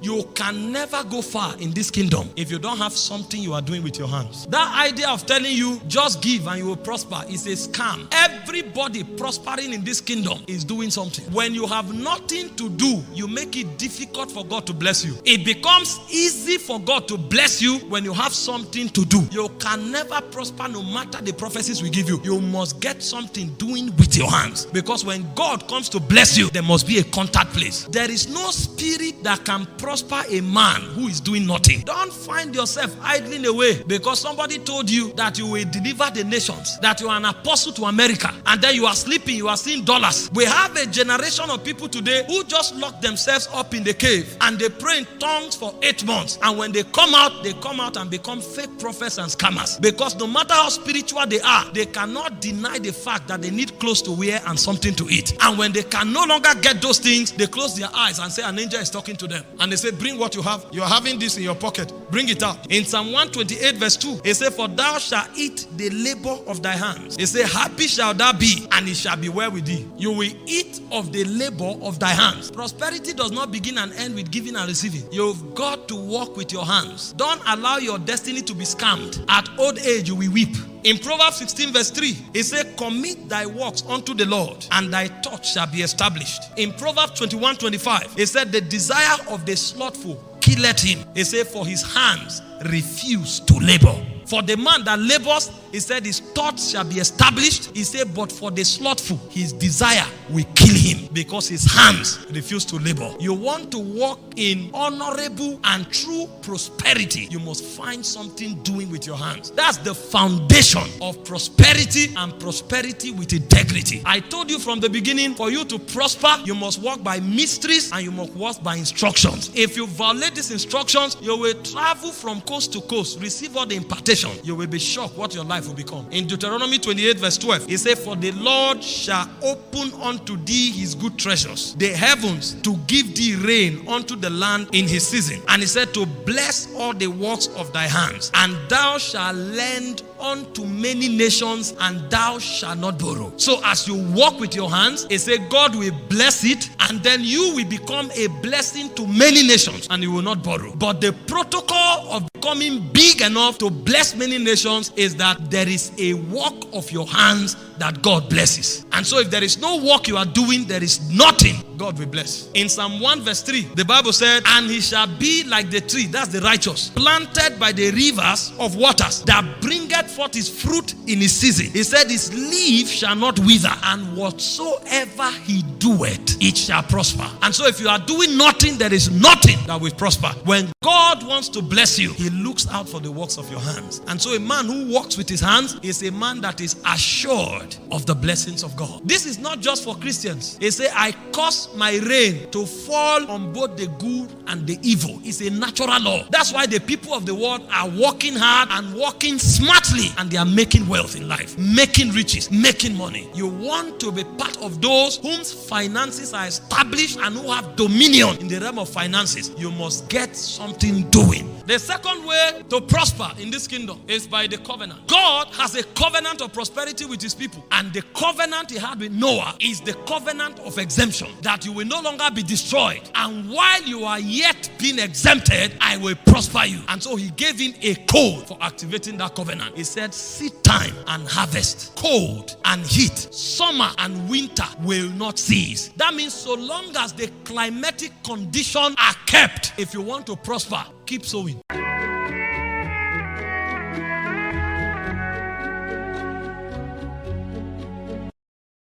You can never go far in this kingdom if you don't have something you are doing with your hands. That idea of telling you just give and you will prosper is a scam. Everybody prospering in this kingdom is doing something. When you have nothing to do, you make it difficult for God to bless you. It becomes easy for God to bless you when you have something to do. You can never prosper no matter the prophecies we give you. You must get something doing with your hands, because when God comes to bless you, there must be a contact place. There is no spirit that can prosper a man who is doing nothing. Don't find yourself idling away because somebody told you that you will deliver the nations, that you are an apostle to America, and then you are sleeping, you are seeing dollars. We have a generation of people today who just lock themselves up in the cave and they pray in tongues for 8 months, and when they come out and become fake prophets and scammers, because no matter how spiritual they are, they cannot deny the fact that they need clothes to wear and something to eat. And when they can no longer get those things, they close their eyes and say an angel is talking to them, and they say, bring what you have. You're having this in your pocket, bring it out. In Psalm 128 verse 2, it says, for thou shalt eat the labor of thy hands. It says, happy shall thou be, and it shall be well with thee. You will eat of the labor of thy hands. Prosperity does not begin and end with giving and receiving. You've got to work with your hands. Don't allow your destiny to be scammed. At old age you will weep. In Proverbs 16 verse 3, it says, commit thy works unto the Lord, and thy thoughts shall be established. In Proverbs 21:25, it said, the desire of the slothful killeth him. It said, for his hands refuse to labor. For the man that labors, he said, his thoughts shall be established. He said, but for the slothful, his desire will kill him, because his hands refuse to labor. You want to walk in honorable and true prosperity, you must find something doing with your hands. That's the foundation of prosperity, and prosperity with integrity. I told you from the beginning, for you to prosper, you must walk by mysteries and you must walk by instructions. If you violate these instructions, you will travel from coast to coast, receive all the impartation. You will be shocked what your life will become. In Deuteronomy 28 verse 12, it says, for the Lord shall open unto thee his good treasures, the heavens, to give thee rain unto the land in his season. And he said, to bless all the works of thy hands, and thou shalt lend unto many nations, and thou shalt not borrow. So as you walk with your hands, it says God will bless it, and then you will become a blessing to many nations, and you will not borrow. But the protocol of becoming big enough to bless many nations is that there is a work of your hands that God blesses. And so if there is no work you are doing, there is nothing God will bless. In Psalm 1 verse 3, the Bible said, and he shall be like the tree, that's the righteous, planted by the rivers of waters, that bringeth forth his fruit in his season. He said, his leaf shall not wither, and whatsoever he doeth, it shall prosper. And so if you are doing nothing, there is nothing that will prosper. When God wants to bless you, he looks out for the works of your hands. And so a man who walks with his hands is a man that is assured of the blessings of God. This is not just for Christians. He said, I cause my rain to fall on both the good and the evil. It's a natural law. That's why the people of the world are working hard and working smartly, and they are making wealth in life, making riches, making money. You want to be part of those whose finances are established and who have dominion in the realm of finances. You must get something doing. The second way to prosper in this kingdom is by the covenant. God has a covenant of prosperity with his people, and the covenant he had with Noah is the covenant of exemption, that you will no longer be destroyed, and while you are yet being exempted, I will prosper you. And so he gave him a code for activating that covenant. He said, seed time and harvest, cold and heat, summer and winter will not cease. That means so long as the climatic conditions are kept, if you want to prosper, keep sowing.